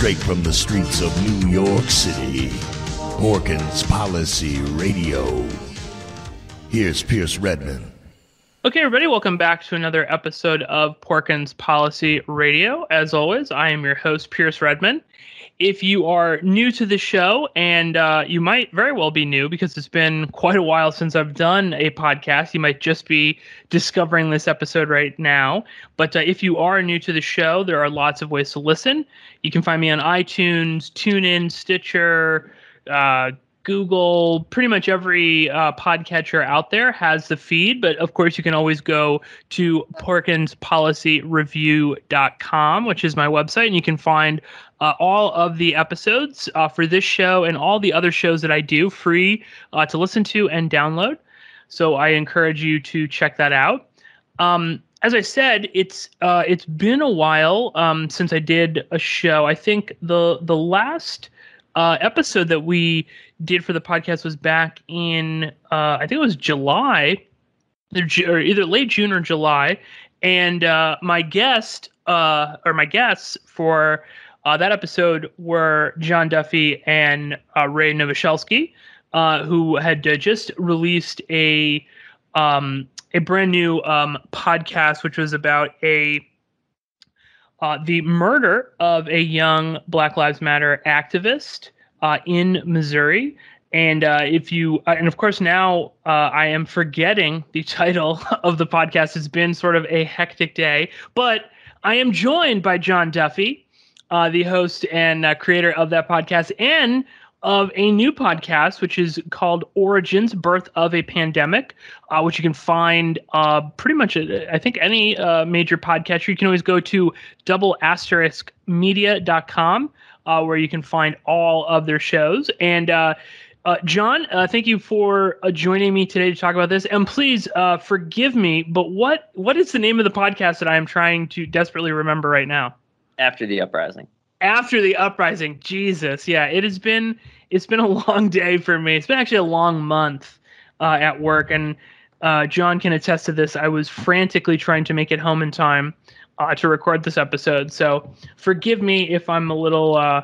Straight from the streets of New York City, Porkins Policy Radio. Here's Pierce Redmond. Okay, everybody, welcome back to another episode of Porkins Policy Radio. As always, I am your host, Pierce Redmond. If you are new to the show, and you might very well be new because it's been quite a while since I've done a podcast, you might just be discovering this episode right now. But if you are new to the show, there are lots of ways to listen. You can find me on iTunes, TuneIn, Stitcher, Google, pretty much every podcatcher out there has the feed, but of course you can always go to porkinspolicyreview.com, which is my website, and you can find all of the episodes for this show and all the other shows that I do free to listen to and download. So I encourage you to check that out. As I said, it's been a while since I did a show. I think the last episode that we did for the podcast was back in I think it was July, or either late June or July, and my guests for that episode were John Duffy and Ray Novoselsky, who had just released a brand new podcast, which was about the murder of a young Black Lives Matter activist in Missouri. And and of course now I am forgetting the title of the podcast. It's been sort of a hectic day, but I am joined by John Duffy, the host and creator of that podcast, and of a new podcast, which is called Origins, Birth of a Pandemic, which you can find pretty much, I think, any major podcatcher. You can always go to *media.com, where you can find all of their shows. And John, thank you for joining me today to talk about this. And please forgive me, but what is the name of the podcast that I am trying to desperately remember right now? After the Uprising. After the Uprising. Jesus. Yeah, it's been a long day for me. It's been actually a long month at work. And John can attest to this. I was frantically trying to make it home in time to record this episode. So forgive me if I'm a little,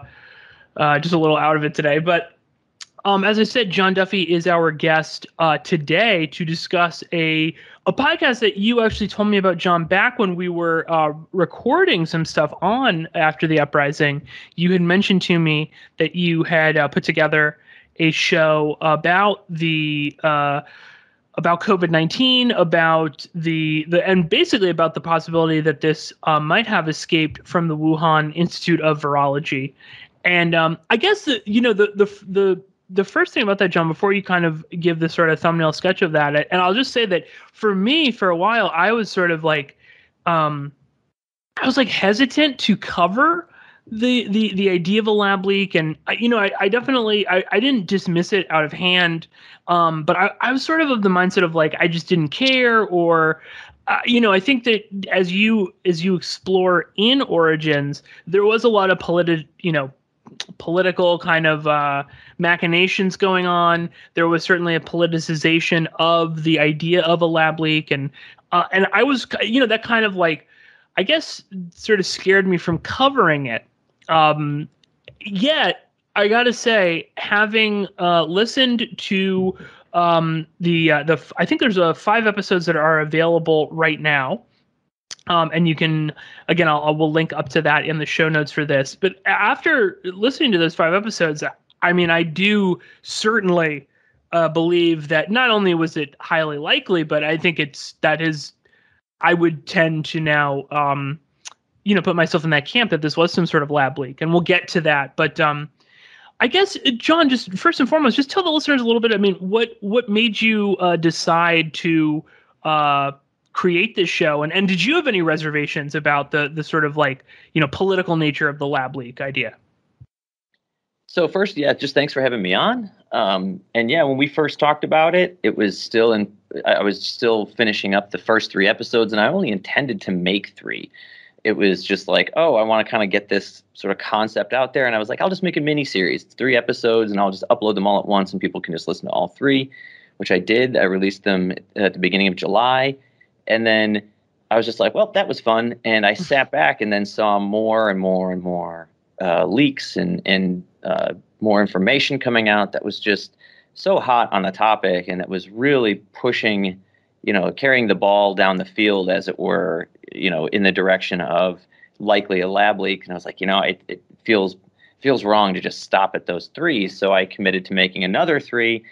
just a little out of it today. But as I said, John Duffy is our guest today to discuss a podcast that you actually told me about, John, back when we were recording some stuff on After the Uprising. You had mentioned to me that you had put together a show about about COVID-19, about and basically about the possibility that this might have escaped from the Wuhan Institute of Virology. And I guess the first thing about that, John, before you kind of give the sort of thumbnail sketch of that, and I'll just say that for me, for a while, I was sort of like, hesitant to cover the idea of a lab leak, and I definitely I didn't dismiss it out of hand, but I was sort of the mindset of like I just didn't care, or I think that as you explore in Origins, there was a lot of political kind of machinations going on. There was certainly a politicization of the idea of a lab leak, and I was, that kind of like, I guess, sort of scared me from covering it. Yet I got to say, having listened to I think there's 5 episodes that are available right now. And you can, again, we'll link up to that in the show notes for this. But after listening to those 5 episodes, I mean, I do certainly believe that not only was it highly likely, but I think I would tend to now, put myself in that camp that this was some sort of lab leak, and we'll get to that. But I guess, John, just first and foremost, just tell the listeners a little bit. I mean, what made you decide to create this show, and did you have any reservations about the sort of like political nature of the lab leak idea? So first, just thanks for having me on. And when we first talked about it, it was I was still finishing up the first 3 episodes, and I only intended to make 3. It was just like, I want to kind of get this sort of concept out there, and I was like, I'll just make a mini series. It's 3 episodes, and I'll just upload them all at once, and people can just listen to all 3, which I did. I released them at the beginning of July. And then I was just like, well, that was fun. And I sat back and then saw more and more and more leaks and more information coming out that was just so hot on the topic, and that was really pushing, carrying the ball down the field, as it were, in the direction of likely a lab leak. And I was like, it feels wrong to just stop at those three. So I committed to making another three.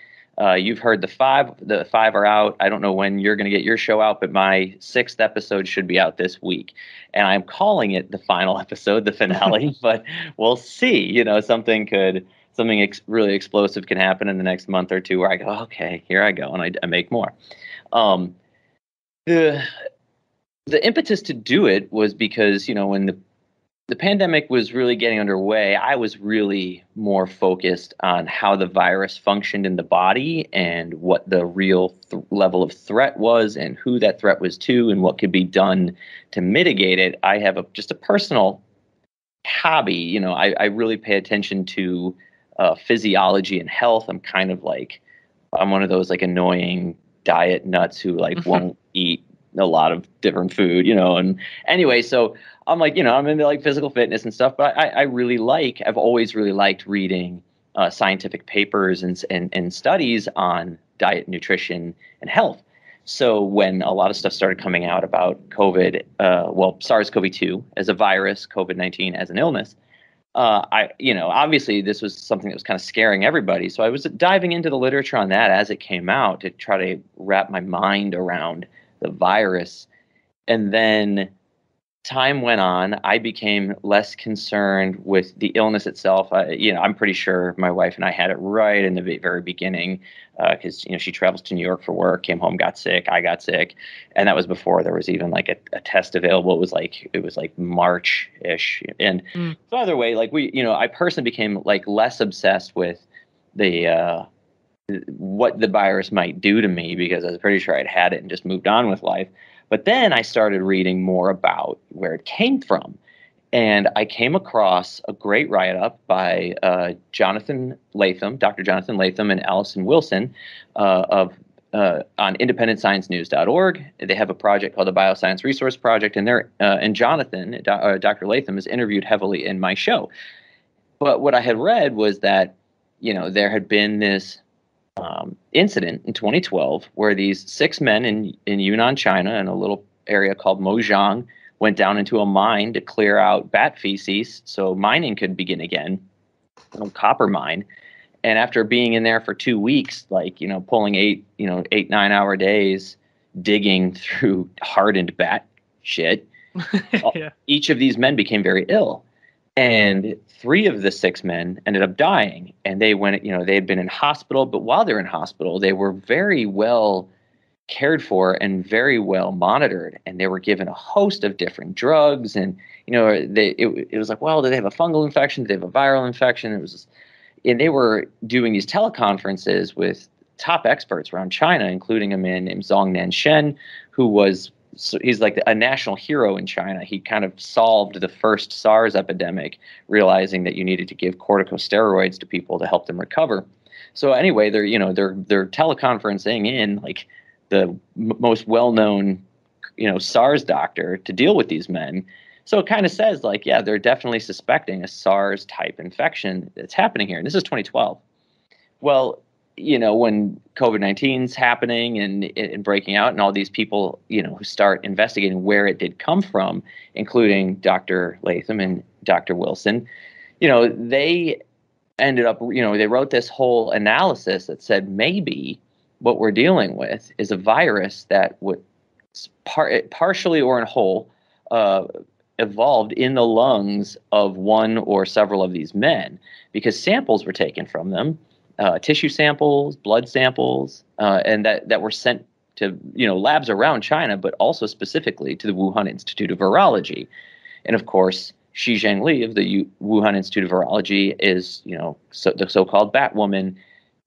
You've heard the five. The five are out. I don't know when you're going to get your show out, but my 6th episode should be out this week. And I'm calling it the final episode, the finale, but we'll see. Something really explosive can happen in the next month or two where I go, okay, here I go. And I make more. The impetus to do it was because, when the pandemic was really getting underway, I was really more focused on how the virus functioned in the body and what the real level of threat was and who that threat was to and what could be done to mitigate it. I have just a personal hobby. I really pay attention to physiology and health. I'm one of those annoying diet nuts who won't eat a lot of different food, and anyway, so I'm I'm into physical fitness and stuff, but I've always really liked reading scientific papers and studies on diet, nutrition, and health. So when a lot of stuff started coming out about COVID, SARS-CoV-2 as a virus, COVID-19 as an illness, obviously this was something that was kind of scaring everybody. So I was diving into the literature on that as it came out to try to wrap my mind around the virus. And then time went on. I became less concerned with the illness itself. I'm pretty sure my wife and I had it right in the very beginning, because she travels to New York for work, came home, got sick. I got sick, and that was before there was even a test available. It was March-ish, and so either way, I personally became less obsessed with the what the virus might do to me, because I was pretty sure I'd had it and just moved on with life. But then I started reading more about where it came from. And I came across a great write-up by Dr. Jonathan Latham and Allison Wilson on independentsciencenews.org. They have a project called the Bioscience Resource Project, and Jonathan, Dr. Latham, is interviewed heavily in my show. But what I had read was that, there had been this incident in 2012 where these 6 men in Yunnan, China, in a little area called Mojiang, went down into a mine to clear out bat feces so mining could begin again, a copper mine. And after being in there for 2 weeks, pulling 8-9 hour days, digging through hardened bat shit, yeah. Each of these men became very ill. And 3 of the 6 men ended up dying, and they had been in hospital, but while they're in hospital, they were very well cared for and very well monitored, and they were given a host of different drugs. And, it was well, did they have a fungal infection? Did they have a viral infection? And they were doing these teleconferences with top experts around China, including a man named Zhong Nanshen, he's a national hero in China. He kind of solved the first SARS epidemic, realizing that you needed to give corticosteroids to people to help them recover. So anyway, they're teleconferencing in the most well-known, SARS doctor to deal with these men. So it kind of says they're definitely suspecting a SARS type infection that's happening here. And this is 2012. Well, when COVID-19's happening and breaking out, and all these people, who start investigating where it did come from, including Dr. Latham and Dr. Wilson, they ended up, they wrote this whole analysis that said maybe what we're dealing with is a virus that would partially or in whole evolved in the lungs of one or several of these men, because samples were taken from them. Tissue samples, blood samples, and that were sent to labs around China, but also specifically to the Wuhan Institute of Virology. And of course, Shi Zhengli of the Wuhan Institute of Virology is the so-called Batwoman.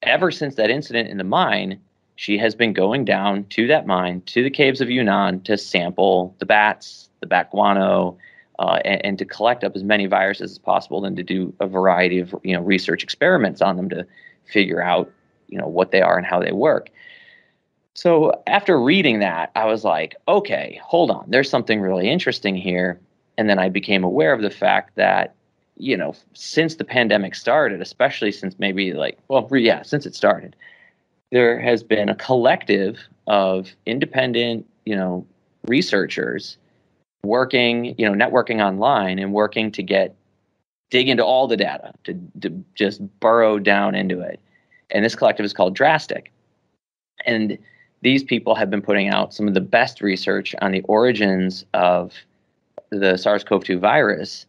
Ever since that incident in the mine, she has been going down to that mine, to the caves of Yunnan, to sample the bats, the bat guano, and to collect up as many viruses as possible, and to do a variety of research experiments on them to figure out what they are and how they work. So after reading that, I was like, okay, hold on, there's something really interesting here. And then I became aware of the fact that since the pandemic started, especially since since it started, there has been a collective of independent, researchers working, networking online and working to dig into all the data, to just burrow down into it. And this collective is called D.R.A.ST.I.C. And these people have been putting out some of the best research on the origins of the SARS-CoV-2 virus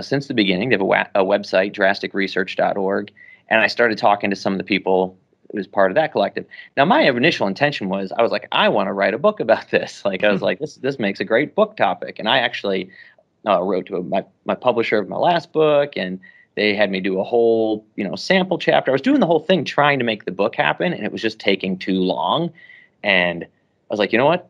since the beginning. They have a website, drasticresearch.org. And I started talking to some of the people who was part of that collective. Now, my initial intention was, I was like, I want to write a book about this. Like, I was like, this makes a great book topic. And I actually wrote to my publisher of my last book, and they had me do a whole, sample chapter. I was doing the whole thing trying to make the book happen, and it was just taking too long. And I was like, you know what?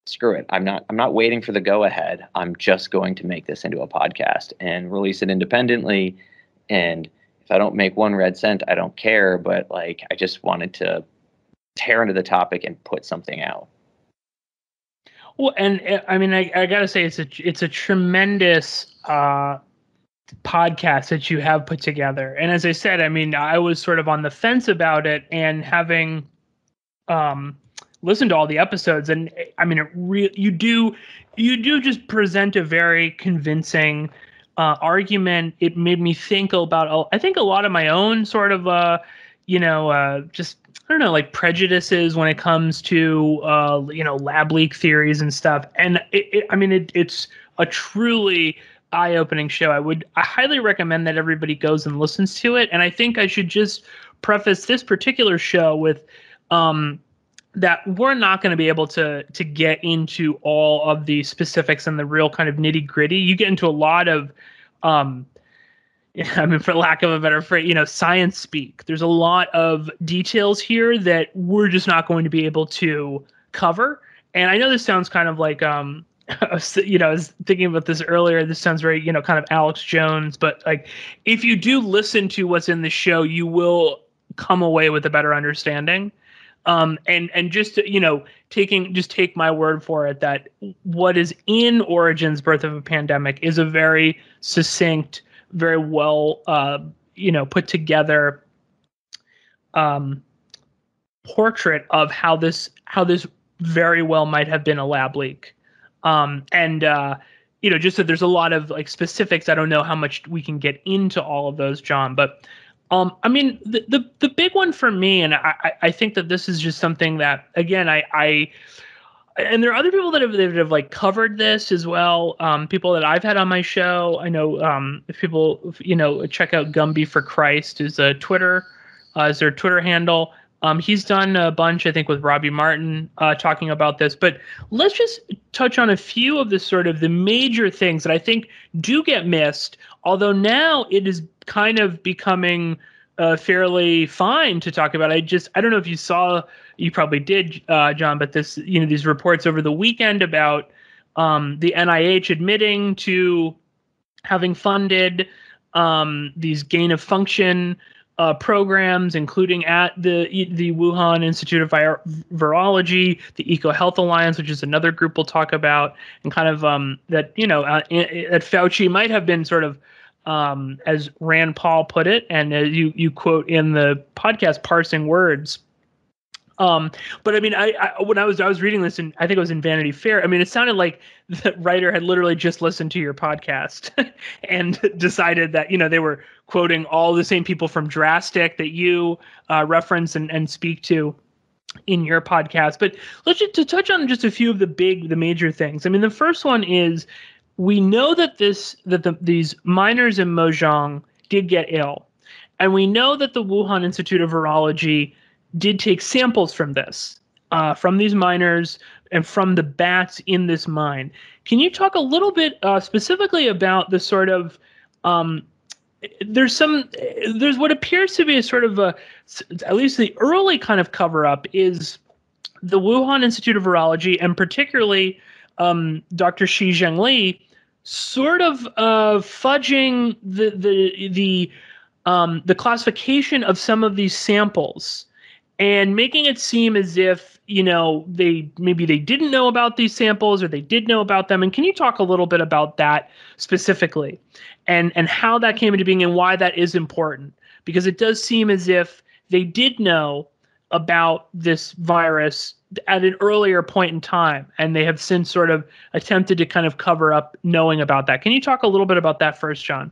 Screw it. I'm not waiting for the go ahead. I'm just going to make this into a podcast and release it independently. And if I don't make 1 red cent, I don't care. But I just wanted to tear into the topic and put something out. Well, and I mean, I gotta say, it's a tremendous podcast that you have put together. And as I said, I mean, I was sort of on the fence about it, and having listened to all the episodes, and I mean, you do just present a very convincing argument. It made me think about, I think, a lot of my own sort of just, I don't know, like prejudices when it comes to lab leak theories and stuff. And it's a truly eye-opening show. I highly recommend that everybody goes and listens to it. And I think I should just preface this particular show with that we're not going to be able to get into all of the specifics and the real kind of nitty-gritty. You get into a lot of for lack of a better phrase, science speak. There's a lot of details here that we're just not going to be able to cover. And I know this sounds kind of like, I was thinking about this earlier. This sounds very, kind of Alex Jones. But if you do listen to what's in the show, you will come away with a better understanding. And just, take my word for it that what is in Origins, Birth of a Pandemic is a very succinct, very well, put together portrait of how this very well might have been a lab leak. Just that there's a lot of specifics. I don't know how much we can get into all of those, John, but I mean, the big one for me, and I think that this is just something that, again, and there are other people that have covered this as well. People that I've had on my show. I know if people, check out Gumby for Christ is their Twitter handle. He's done a bunch, I think, with Robbie Martin talking about this. But let's just touch on a few of the sort of the major things that I think do get missed, although now it is kind of becoming fairly fine to talk about. I don't know if you saw, you probably did, John, but these reports over the weekend about the NIH admitting to having funded these gain of function programs, including at the Wuhan Institute of Virology, the Eco Health Alliance, which is another group we'll talk about, and kind of that Fauci might have been sort of, as Rand Paul put it, and you quote in the podcast, parsing words. But I mean, when I was reading this, and I think it was in Vanity Fair, I mean, it sounded like the writer had literally just listened to your podcast and decided that, they were quoting all the same people from D.R.A.ST.I.C that you reference and speak to in your podcast. But let's just to touch on just a few of the major things. I mean, the first one is, we know that these miners in Mozhong did get ill, and we know that the Wuhan Institute of Virology did take samples from this, from these miners and from the bats in this mine. Can you talk a little bit specifically about the sort of there's what appears to be a sort of at least the early kind of cover up is the Wuhan Institute of Virology, and particularly Dr. Shi Zhengli, sort of fudging the classification of some of these samples and making it seem as if maybe they didn't know about these samples or they did know about them. And can you talk a little bit about that specifically and how that came into being and why that is important? Because it does seem as if they did know about this virus at an earlier point in time, and they have since sort of attempted to kind of cover up knowing about that. Can you talk a little bit about that first, John?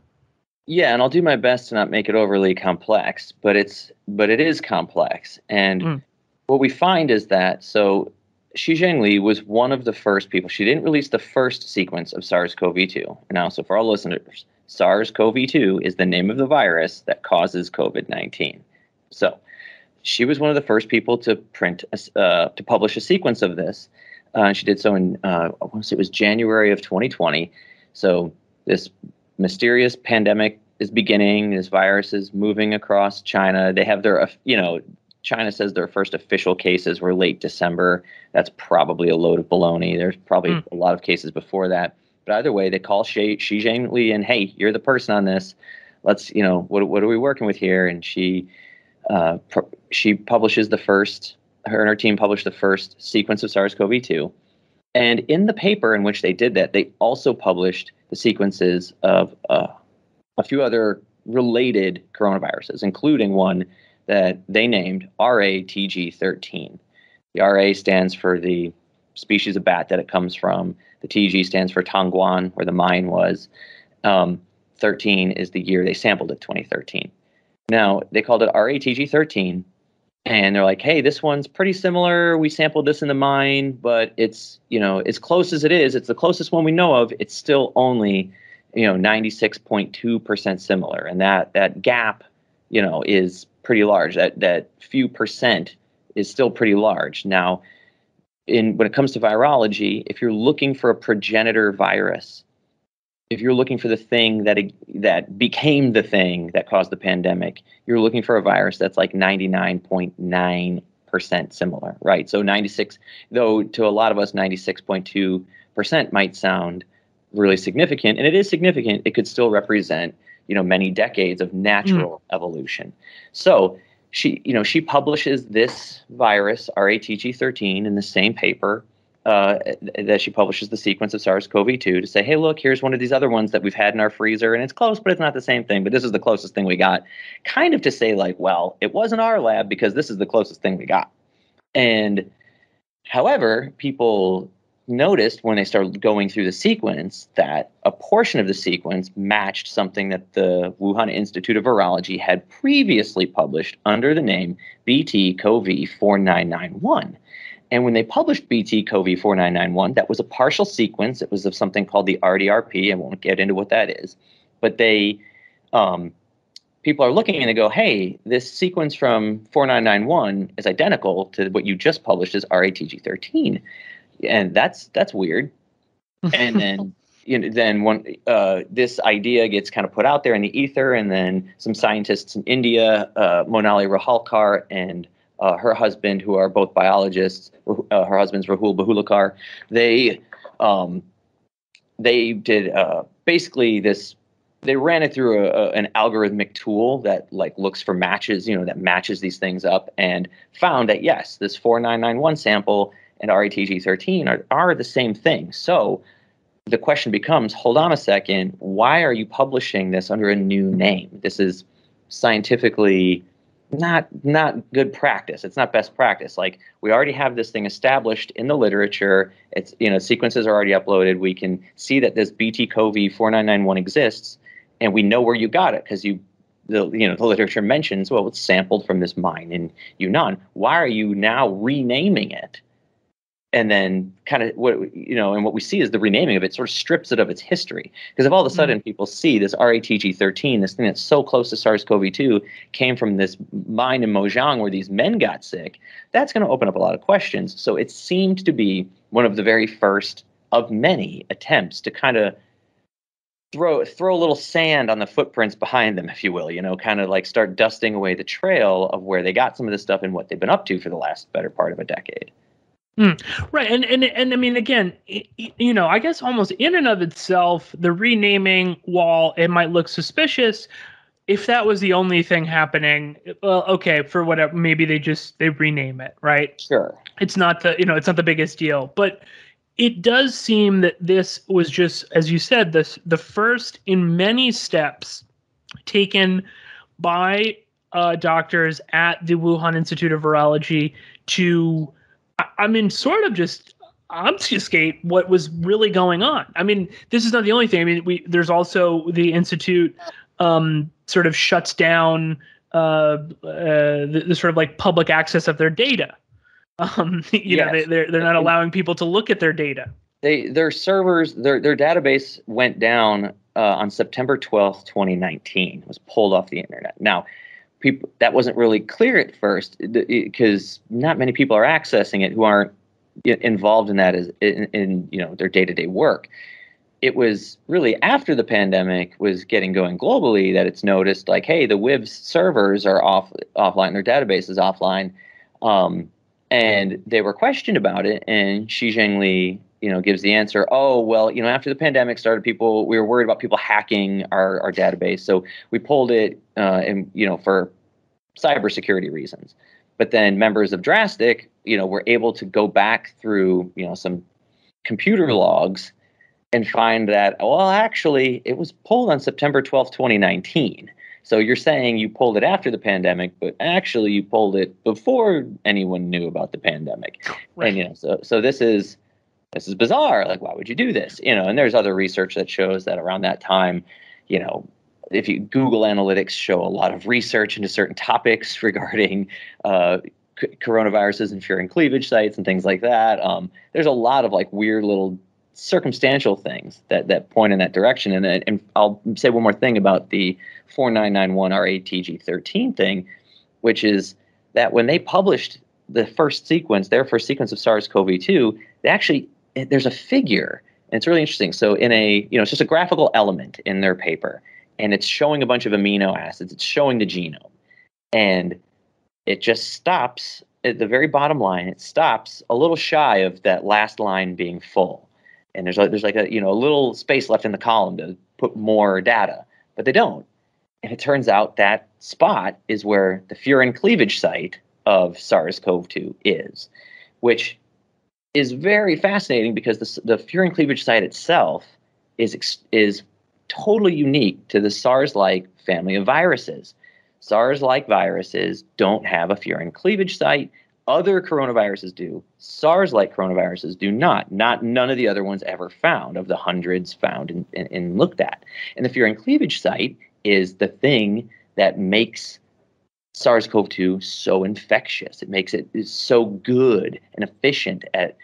Yeah, and I'll do my best to not make it overly complex, but it is complex. And what we find is that, so Shi Zhengli was one of the first people. She didn't release the first sequence of SARS-CoV-2. Now, so for all listeners, SARS-CoV-2 is the name of the virus that causes COVID-19. So she was one of the first people to publish a sequence of this. She did so in, I want to say it was January of 2020. So this mysterious pandemic is beginning. This virus is moving across China. They have their, China says their first official cases were late December. That's probably a load of baloney. There's probably a lot of cases before that. But either way, they call Shi Zhengli and, hey, you're the person on this. Let's, what are we working with here? And she publishes her and her team published the first sequence of SARS-CoV-2. And in the paper in which they did that, they also published the sequences of a few other related coronaviruses, including one that they named R.A.T.G.13. The R.A. stands for the species of bat that it comes from. The T.G. stands for Tongguan, where the mine was. 13 is the year they sampled it, 2013. Now, they called it R.A.T.G.13, and they're like, hey, this one's pretty similar. We sampled this in the mine, but it's, as close as it is, it's the closest one we know of. It's still only, 96.2% similar. And that gap, is pretty large. That few percent is still pretty large. Now, when it comes to virology, if you're looking for a progenitor virus, if you're looking for the thing that became the thing that caused the pandemic, you're looking for a virus that's like 99.9% similar, right? So 96, though to a lot of us, 96.2% might sound really significant, and it is significant, it could still represent, many decades of natural evolution. So she publishes this virus, R.A.T.G.13, in the same paper that she publishes the sequence of SARS-CoV-2 to say, hey, look, here's one of these other ones that we've had in our freezer, and it's close, but it's not the same thing. But this is the closest thing we got. Kind of to say, like, well, it wasn't our lab because this is the closest thing we got. And however, people noticed when they started going through the sequence that a portion of the sequence matched something that the Wuhan Institute of Virology had previously published under the name BT-CoV4991. And when they published BT-CoV4991, that was a partial sequence. It was of something called the RDRP. I won't get into what that is. But people are looking and they go, hey, this sequence from 4991 is identical to what you just published as RATG13. And that's weird. And then this idea gets kind of put out there in the ether, and then some scientists in India, Monali Rahalkar and her husband, who are both biologists, her husband's Rahul Bahulkar, they did basically this. They ran it through an algorithmic tool that looks for matches, that matches these things up, and found that yes, this 4991 sample and RATG13 are the same thing. So the question becomes, hold on a second, why are you publishing this under a new name? This is scientifically not good practice. It's not best practice. We already have this thing established in the literature. It's, sequences are already uploaded. We can see that this BT-CoV4991 exists, and we know where you got it because the literature mentions, well, it's sampled from this mine in Yunnan. Why are you now renaming it? And then kind of what we see is the renaming of it sort of strips it of its history. Because if all of a sudden people see this RATG13, this thing that's so close to SARS-CoV-2, came from this mine in Mojang where these men got sick, that's going to open up a lot of questions. So it seemed to be one of the very first of many attempts to kind of throw a little sand on the footprints behind them, if you will, kind of start dusting away the trail of where they got some of this stuff and what they've been up to for the last better part of a decade. Right. And I mean, again, I guess almost in and of itself, the renaming, while it might look suspicious, if that was the only thing happening, well, okay, for whatever, maybe they rename it, right? Sure. It's not it's not the biggest deal, but it does seem that this was just, as you said, the first in many steps taken by doctors at the Wuhan Institute of Virology to, I mean, sort of just obfuscate what was really going on. I mean, this is not the only thing. I mean, there's also the institute sort of shuts down the sort of like public access of their data. You know, they're not allowing people to look at their data. Their servers, their database went down on September 12th, 2019. It was pulled off the internet. Now, that wasn't really clear at first because not many people are accessing it who aren't involved in that in you know, their day-to-day work. It was really after the pandemic was getting going globally that it's noticed, like, hey, the WIV's servers are offline, their database is offline, and they were questioned about it. And Shi Zhengli, you know, gives the answer. Oh, well, you know, after the pandemic started, we were worried about people hacking our database, so we pulled it, and you know, for cybersecurity reasons. But then members of D.R.A.ST.I.C, you know, were able to go back through, you know, some computer logs and find that, well, actually, it was pulled on September 12th, 2019. So you're saying you pulled it after the pandemic, but actually you pulled it before anyone knew about the pandemic. Right. And, you know, so this is bizarre. Like, why would you do this? You know, and there's other research that shows that around that time, you know, if you Google Analytics show a lot of research into certain topics regarding coronaviruses and furin cleavage sites and things like that. There's a lot of like weird little circumstantial things that point in that direction. And I'll say one more thing about the 4991 RATG13 thing, which is that when they published their first sequence of SARS-CoV-2, there's a figure, and it's really interesting. So it's just a graphical element in their paper, and it's showing a bunch of amino acids. It's showing the genome, and it just stops at the very bottom line. It stops a little shy of that last line being full. And there's like a little space left in the column to put more data, but they don't. And it turns out that spot is where the furin cleavage site of SARS-CoV-2 is, which is very fascinating because the furin cleavage site itself is totally unique to the SARS-like family of viruses. SARS-like viruses don't have a furin cleavage site. Other coronaviruses do. SARS-like coronaviruses do not. None of the other ones ever found, of the hundreds found and looked at. And the furin cleavage site is the thing that makes SARS-CoV-2 so infectious. It makes it so good and efficient at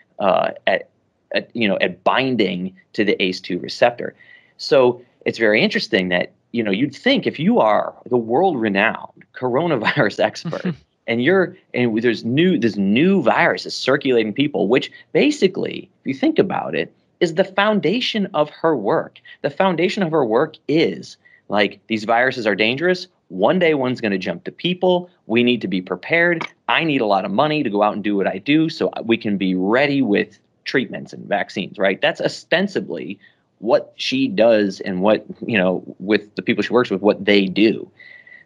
binding to the ACE2 receptor. So it's very interesting that, you know, you'd think if you are the world-renowned coronavirus expert and there's this new virus is circulating people, which basically, if you think about it, is the foundation of her work. The foundation of her work is like, these viruses are dangerous. One day one's going to jump to people. We need to be prepared. I need a lot of money to go out and do what I do so we can be ready with treatments and vaccines, right? That's ostensibly what she does and what, you know, with the people she works with, what they do.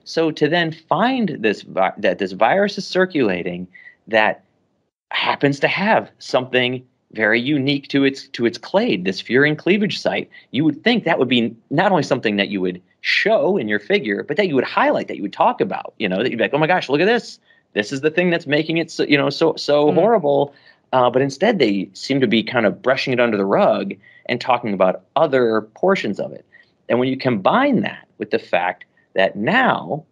So to then find this virus is circulating that happens to have something very unique to its clade, this furin cleavage site, you would think that would be not only something that you would show in your figure, but that you would highlight, that you would talk about, you know, that you'd be like, oh my gosh, look at this. This is the thing that's making it so, you know, so horrible. But instead they seem to be kind of brushing it under the rug and talking about other portions of it. And when you combine that with the fact that now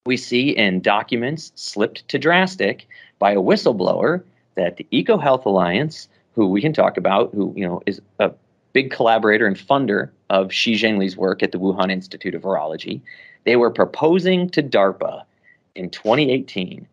we see in documents slipped to D.R.A.ST.I.C by a whistleblower that the EcoHealth Alliance, who we can talk about, who, you know, is a big collaborator and funder of Shi Zhengli's work at the Wuhan Institute of Virology, they were proposing to DARPA in 2018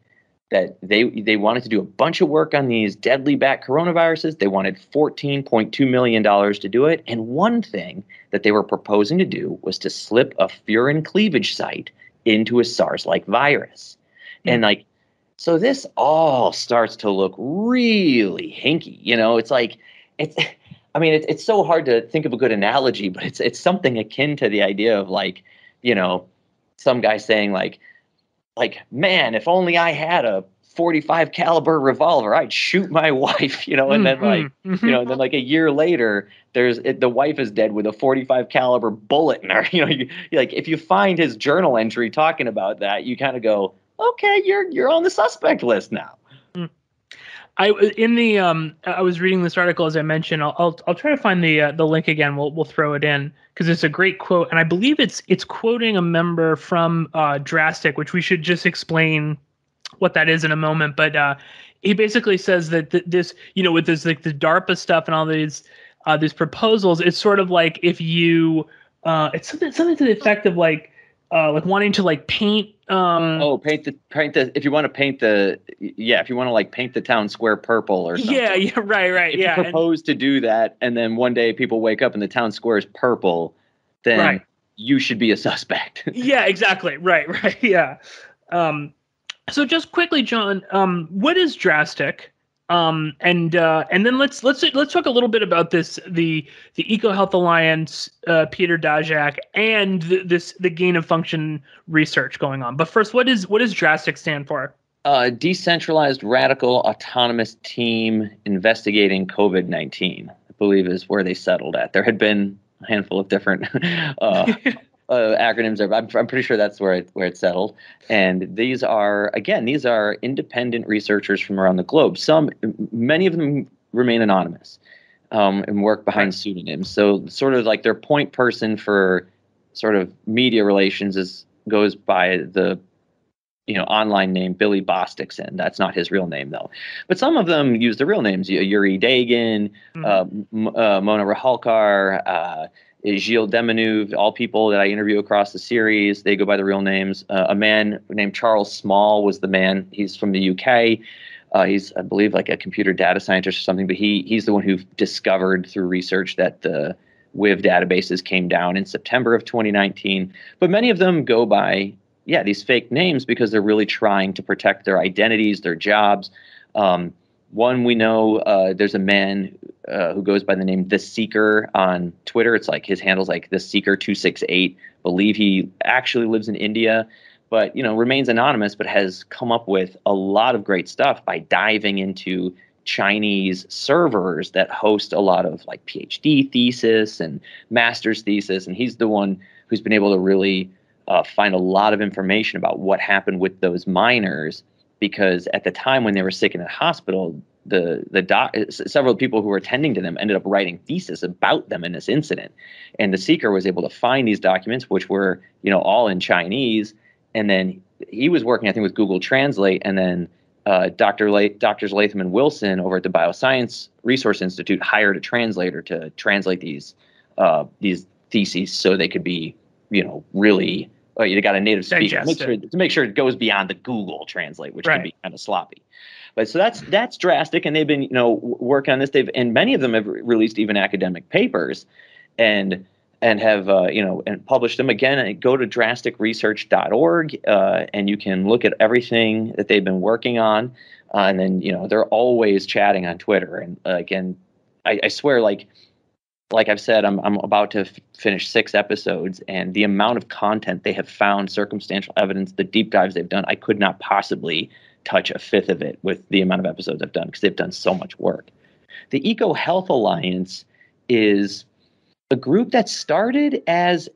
that they wanted to do a bunch of work on these deadly bat coronaviruses. They wanted $14.2 million to do it. And one thing that they were proposing to do was to slip a furin cleavage site into a SARS-like virus. And like, so this all starts to look really hinky. You know, it's like, it's so hard to think of a good analogy, but it's something akin to the idea of, like, you know, some guy saying like, man, if only I had a 45 caliber revolver, I'd shoot my wife, and then and then like a year later, the wife is dead with a 45 caliber bullet in her. Like if you find his journal entry talking about that, you kind of go, okay, you're on the suspect list now. I was reading this article, as I mentioned. I'll try to find the link again. We'll throw it in because it's a great quote, and I believe it's quoting a member from D.R.A.ST.I.C, which we should just explain what that is in a moment. But he basically says that this, with this like the DARPA stuff and all these proposals, it's sort of like if you it's something to the effect of like wanting to like paint. Paint the if you want to paint like paint the town square purple or something. Yeah, right. If you propose to do that, and then one day people wake up and the town square is purple, then you should be a suspect. Yeah, exactly. Right. Yeah. So just quickly, John, what is D.R.A.ST.I.C? And then let's talk a little bit about the EcoHealth Alliance, Peter Daszak, and the gain of function research going on. But first, what does D.R.A.ST.I.C stand for? Decentralized Radical Autonomous Team Investigating COVID-19, I believe is where they settled at. There had been a handful of different acronyms there, but I'm pretty sure that's where it settled. And these are independent researchers from around the globe. Many of them remain anonymous and work behind pseudonyms. So sort of like their point person for sort of media relations goes by the online name Billy Bosticson. That's not his real name though. But some of them use the real names: Youre Dagan, Mona Rahalkar, Gilles Demanouve, all people that I interview across the series. They go by the real names. A man named Charles Small was the man. He's from the UK. He's, I believe, like a computer data scientist or something, but he's the one who discovered through research that the WIV databases came down in September of 2019. But many of them go by, these fake names because they're really trying to protect their identities, their jobs. One we know, there's a man who goes by the name The Seeker on Twitter. It's like his handle's like The Seeker 268. Believe he actually lives in India, but remains anonymous, but has come up with a lot of great stuff by diving into Chinese servers that host a lot of like PhD thesis and master's thesis, and he's the one who's been able to really find a lot of information about what happened with those miners. Because at the time when they were sick in a hospital, several people who were attending to them ended up writing thesis about them in this incident. And the Seeker was able to find these documents, which were, all in Chinese. And then he was working, I think, with Google Translate. And then Doctors Latham and Wilson over at the Bioscience Resource Institute hired a translator to translate these theses so they could be, really. You got a native speaker to make sure it goes beyond the Google Translate, which can be kind of sloppy. But so that's D.R.A.ST.I.C, and they've been working on this. And many of them have released even academic papers, and have and published them. Again, go to drasticresearch.org, and you can look at everything that they've been working on. And then they're always chatting on Twitter. And again, I swear, like I've said, I'm about to finish 6 episodes, and the amount of content they have found, circumstantial evidence, the deep dives they've done, I could not possibly touch a fifth of it with the amount of episodes I've done, because they've done so much work. The EcoHealth Alliance is a group that started as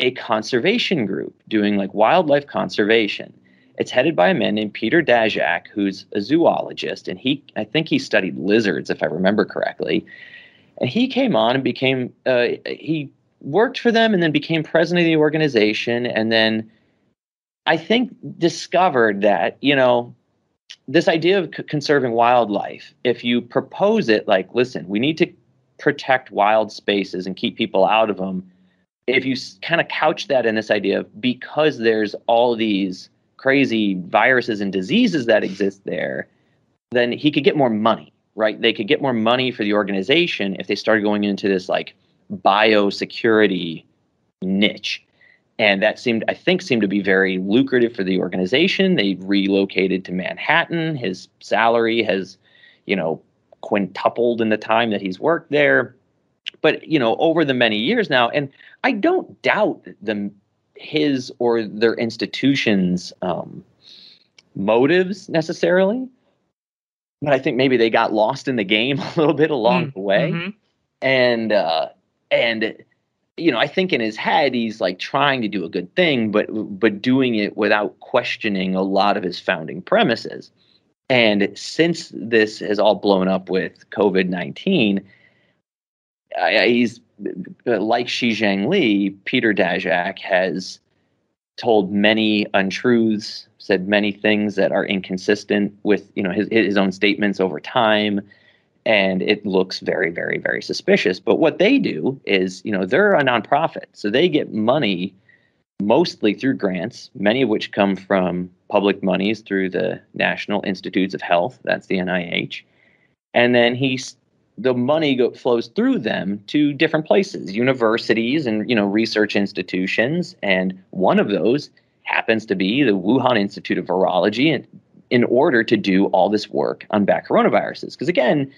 a conservation group doing like wildlife conservation. It's headed by a man named Peter Daszak, who's a zoologist, and I think he studied lizards, if I remember correctly. And he came on and became, he worked for them and then became president of the organization. And then I think discovered that, this idea of conserving wildlife, if you propose it like, listen, we need to protect wild spaces and keep people out of them. If you kind of couch that in this idea of, because there's all these crazy viruses and diseases that exist there, then he could get more money. Right, they could get more money for the organization if they started going into this like biosecurity niche, and that seemed to be very lucrative for the organization. They relocated to Manhattan. His salary has, quintupled in the time that he's worked there. But over the many years now, and I don't doubt his or their institutions' motives necessarily, but I think maybe they got lost in the game a little bit along the way. Mm-hmm. And I think in his head he's like trying to do a good thing, but doing it without questioning a lot of his founding premises. And since this has all blown up with COVID-19, he's like Shi Zhengli. Peter Daszak has told many untruths, said many things that are inconsistent with his own statements over time. And it looks very, very, very suspicious. But what they do is, they're a nonprofit. So they get money mostly through grants, many of which come from public monies through the National Institutes of Health. That's the NIH. And then the money flows through them to different places, universities and, research institutions. And one of those happens to be the Wuhan Institute of Virology in order to do all this work on bat coronaviruses. Because again,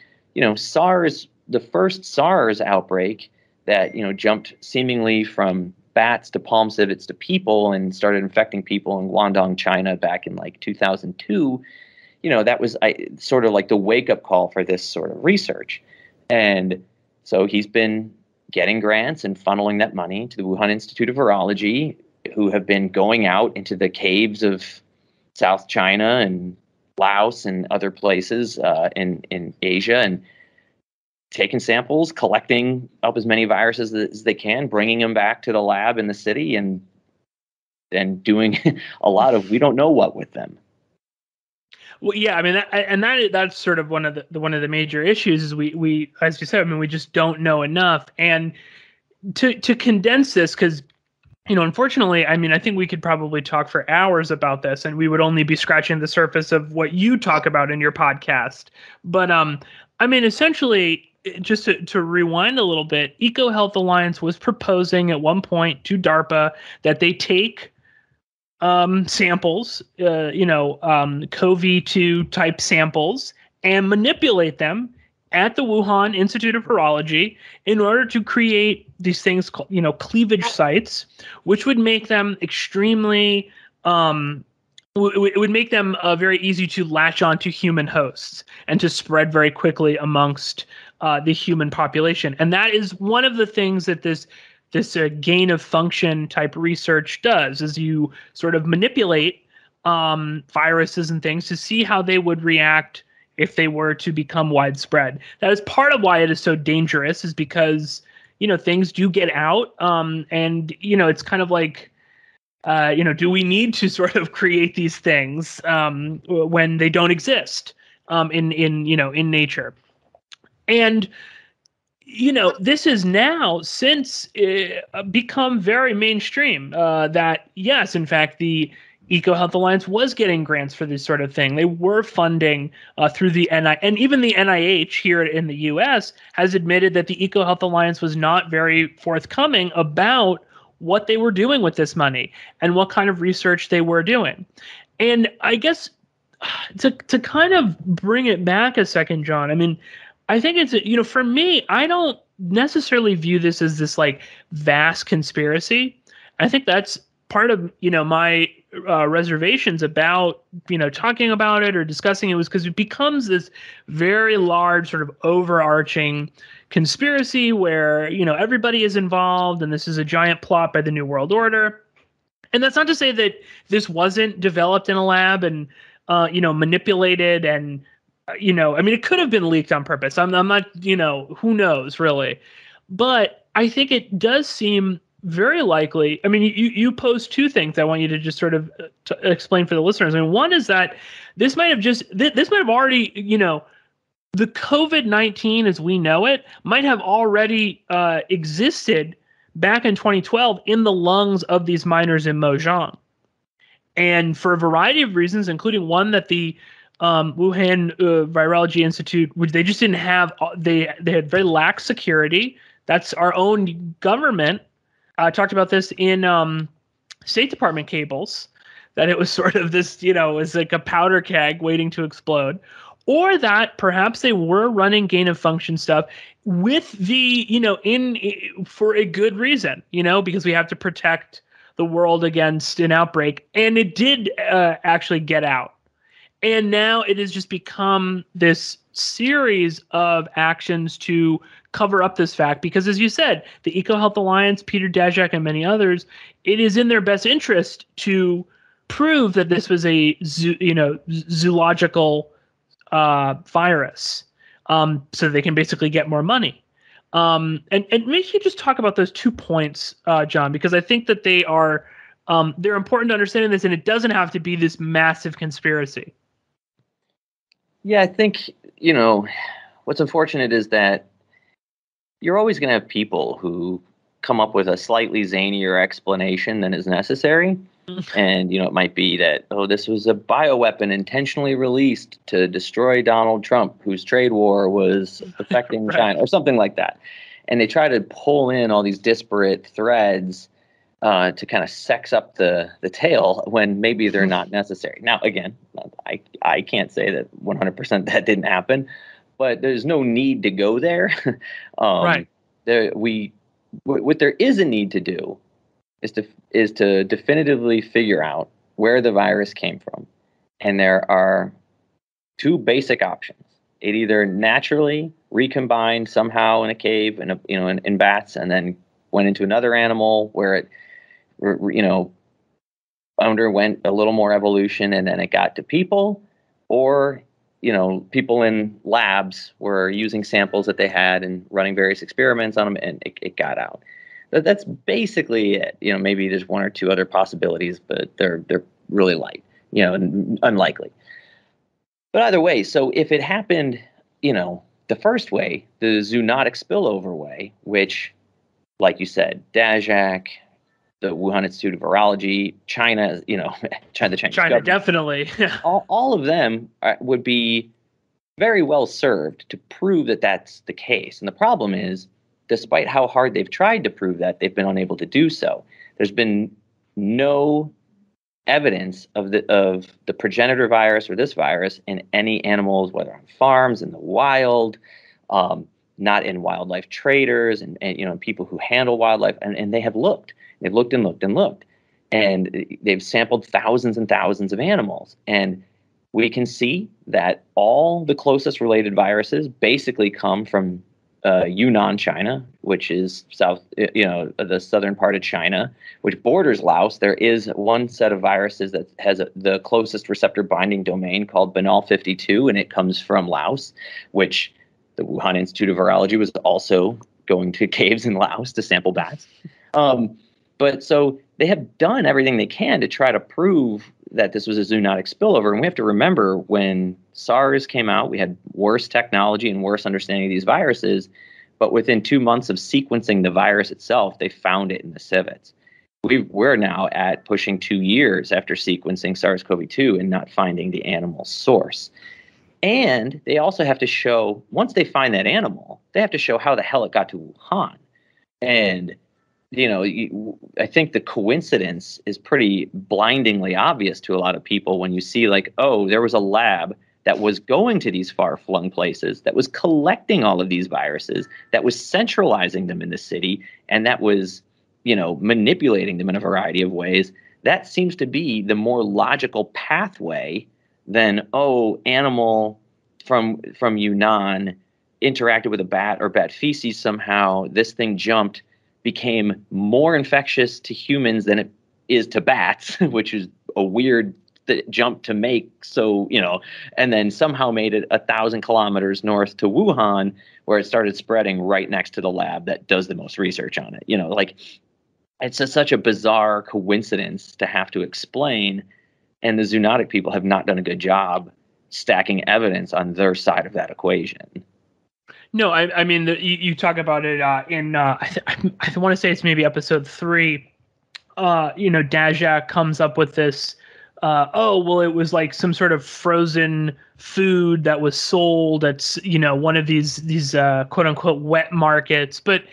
SARS, the first SARS outbreak that, jumped seemingly from bats to palm civets to people and started infecting people in Guangdong, China back in like 2002, that was sort of like the wake-up call for this sort of research. And so he's been getting grants and funneling that money to the Wuhan Institute of Virology, who have been going out into the caves of South China and Laos and other places in Asia and taking samples, collecting up as many viruses as they can, bringing them back to the lab in the city, and doing a lot of we don't know what with them. Well, yeah, I mean, that's sort of one of the major issues is we as you said, I mean, we just don't know enough. And to condense this, because unfortunately, I mean, I think we could probably talk for hours about this, and we would only be scratching the surface of what you talk about in your podcast. But I mean, essentially, just to rewind a little bit, EcoHealth Alliance was proposing at one point to DARPA that they take samples, CoV-2 type samples, and manipulate them at the Wuhan Institute of Virology in order to create these things called, cleavage sites, which would make them extremely, it would make them very easy to latch onto human hosts and to spread very quickly amongst the human population. And that is one of the things that this gain of function type research does, is you sort of manipulate viruses and things to see how they would react if they were to become widespread. That is part of why it is so dangerous, is because, things do get out. And, it's kind of like, do we need to sort of create these things when they don't exist in nature? And, this is now since become very mainstream that, yes, in fact, the EcoHealth Alliance was getting grants for this sort of thing. They were funding through the and even the NIH here in the U.S. has admitted that the EcoHealth Alliance was not very forthcoming about what they were doing with this money and what kind of research they were doing. And I guess to kind of bring it back a second, John, I mean, I think it's, for me, I don't necessarily view this as this like vast conspiracy. I think that's part of, my reservations about, talking about it or discussing it was because it becomes this very large sort of overarching conspiracy where, everybody is involved and this is a giant plot by the New World Order. And that's not to say that this wasn't developed in a lab and, manipulated and, it could have been leaked on purpose. I'm not, who knows really, but I think it does seem very likely. I mean, you posed two things I want you to just sort of explain for the listeners. I mean, one is that this might have already, the COVID-19 as we know it might have already existed back in 2012 in the lungs of these miners in Mozhong. And for a variety of reasons, including one that the Wuhan Virology Institute, which they just didn't have, they had very lax security. That's our own government talked about this in State Department cables, that it was sort of this, was like a powder keg waiting to explode, or that perhaps they were running gain of function stuff with the, for a good reason, because we have to protect the world against an outbreak, and it did actually get out. And now it has just become this series of actions to cover up this fact, because as you said, the EcoHealth Alliance, Peter Daszak, and many others, it is in their best interest to prove that this was a zoological virus, so they can basically get more money. And maybe you just talk about those 2 points, John, because I think that they're important to understanding this, and it doesn't have to be this massive conspiracy. Yeah, I think, what's unfortunate is that you're always going to have people who come up with a slightly zanier explanation than is necessary. And, it might be that, this was a bioweapon intentionally released to destroy Donald Trump, whose trade war was affecting right. China, or something like that. And they try to pull in all these disparate threads to kind of sex up the tale when maybe they're not necessary. Now, again, I can't say that 100% that didn't happen, but there's no need to go there. Right. What there is a need to do is to definitively figure out where the virus came from. And there are 2 basic options. It either naturally recombined somehow in a cave in bats, and then went into another animal where it underwent a little more evolution, and then it got to people, or people in labs were using samples that they had and running various experiments on them, and it got out. That's basically it. Maybe there's 1 or 2 other possibilities, but they're really light, unlikely. But either way, so if it happened, the first way, the zoonotic spillover way, which, like you said, Dashak, the Wuhan Institute of Virology, China, the Chinese government, definitely. all of them would be very well served to prove that that's the case. And the problem is, despite how hard they've tried to prove that, they've been unable to do so. There's been no evidence of the progenitor virus or this virus in any animals, whether on farms, in the wild, not in wildlife traders and people who handle wildlife. And they have looked. They've looked and looked and looked. And they've sampled thousands and thousands of animals. And we can see that all the closest related viruses basically come from Yunnan, China, which is the southern part of China, which borders Laos. There is one set of viruses that has the closest receptor binding domain called Banal 52, and it comes from Laos, which the Wuhan Institute of Virology was also going to caves in Laos to sample bats. But so they have done everything they can to try to prove that this was a zoonotic spillover. And we have to remember, when SARS came out, we had worse technology and worse understanding of these viruses. But within 2 months of sequencing the virus itself, they found it in the civets. We're now at pushing 2 years after sequencing SARS-CoV-2 and not finding the animal source. And they also have to show, once they find that animal, they have to show how the hell it got to Wuhan. And I think the coincidence is pretty blindingly obvious to a lot of people when you see, like, there was a lab that was going to these far-flung places, that was collecting all of these viruses, that was centralizing them in the city, and that was, manipulating them in a variety of ways. That seems to be the more logical pathway than, animal from Yunnan interacted with a bat or bat feces somehow. This thing became more infectious to humans than it is to bats, which is a weird jump to make. So, and then somehow made it 1,000 kilometers north to Wuhan, where it started spreading right next to the lab that does the most research on it. It's such a bizarre coincidence to have to explain. And the zoonotic people have not done a good job stacking evidence on their side of that equation. No, I mean, you talk about it in, I want to say it's maybe episode 3. Dashak comes up with this, it was like some sort of frozen food that was sold at, one of these quote unquote wet markets. But,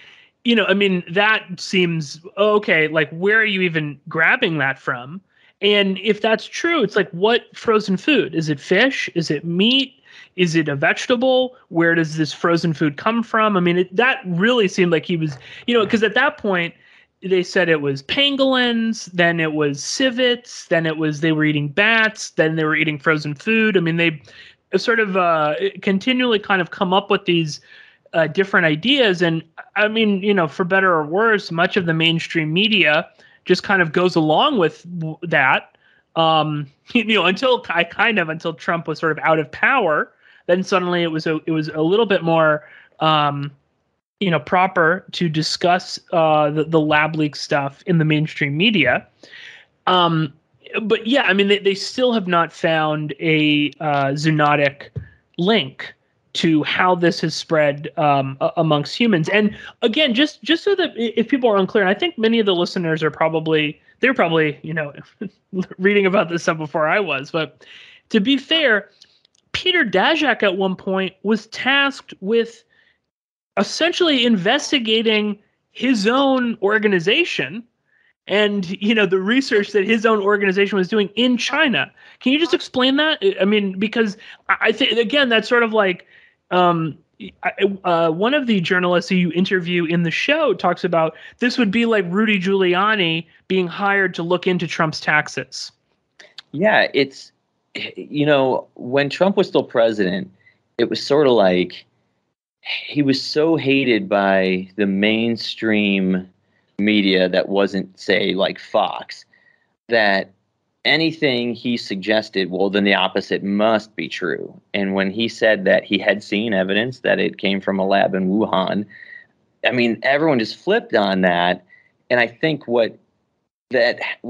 that seems okay. Like, where are you even grabbing that from? And if that's true, it's like, what frozen food? Is it fish? Is it meat? Is it a vegetable? Where does this frozen food come from? I mean, that really seemed like he was, because at that point, they said it was pangolins, then it was civets, then it was they were eating bats, then they were eating frozen food. I mean, they sort of continually kind of come up with these different ideas. And I mean, for better or worse, much of the mainstream media just kind of goes along with that. Until Trump was sort of out of power, then suddenly it was a little bit more proper to discuss the lab leak stuff in the mainstream media. But yeah, I mean, they still have not found a zoonotic link to how this has spread amongst humans. And again, just so that if people are unclear, and I think many of the listeners they're probably reading about this stuff before I was, but to be fair, Peter Daszak at one point was tasked with essentially investigating his own organization and, the research that his own organization was doing in China. Can you just explain that? I mean, because I think, again, that's sort of like one of the journalists who you interview in the show talks about this would be like Rudy Giuliani being hired to look into Trump's taxes. Yeah, it's, when Trump was still president, it was sort of like, he was so hated by the mainstream media that wasn't, say, like Fox, that anything he suggested, well, then the opposite must be true. And when he said that he had seen evidence that it came from a lab in Wuhan, I mean, everyone just flipped on that. And I think what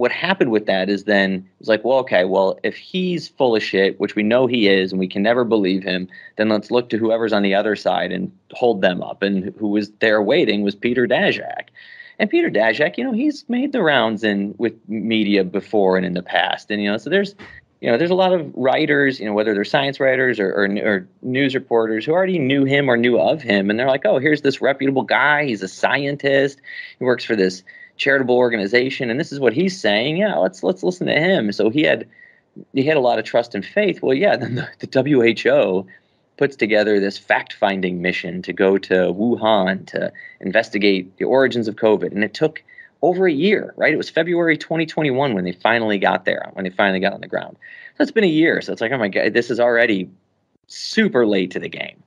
happened with that is then it's like, well, okay, well, if he's full of shit, which we know he is, and we can never believe him, then let's look to whoever's on the other side and hold them up. And who was there waiting was Peter Daszak. And Peter Daszak, he's made the rounds with media before and in the past. And, so there's a lot of writers, whether they're science writers or news reporters who already knew him or knew of him. And they're like, oh, here's this reputable guy. He's a scientist. He works for this charitable organization, and this is what he's saying. Yeah, let's listen to him. So he had a lot of trust and faith. Well, yeah, then the WHO puts together this fact-finding mission to go to Wuhan to investigate the origins of COVID, and it took over a year. Right, it was February 2021 when they finally got there, when they finally got on the ground. So it's been a year. So it's like, oh my God, this is already super late to the game.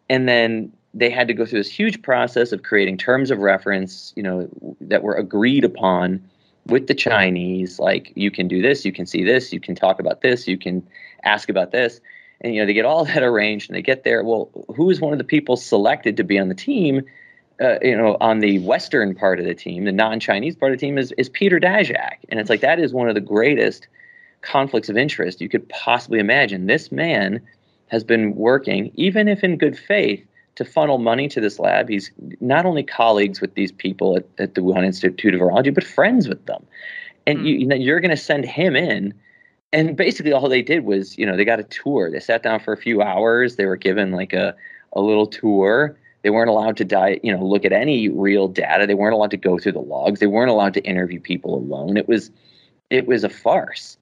And then they had to go through this huge process of creating terms of reference, that were agreed upon with the Chinese. Like, you can do this, you can see this, you can talk about this, you can ask about this. And, they get all that arranged and they get there. Well, who is one of the people selected to be on the team, on the Western part of the team, the non-Chinese part of the team is Peter Daszak. And it's like, that is one of the greatest conflicts of interest you could possibly imagine. This man has been working, even if in good faith, to funnel money to this lab. He's not only colleagues with these people at the Wuhan Institute of Virology, but friends with them. And you're going to send him in. And basically all they did was, they got a tour. They sat down for a few hours. They were given like a little tour. They weren't allowed to look at any real data. They weren't allowed to go through the logs. They weren't allowed to interview people alone. It was a farce.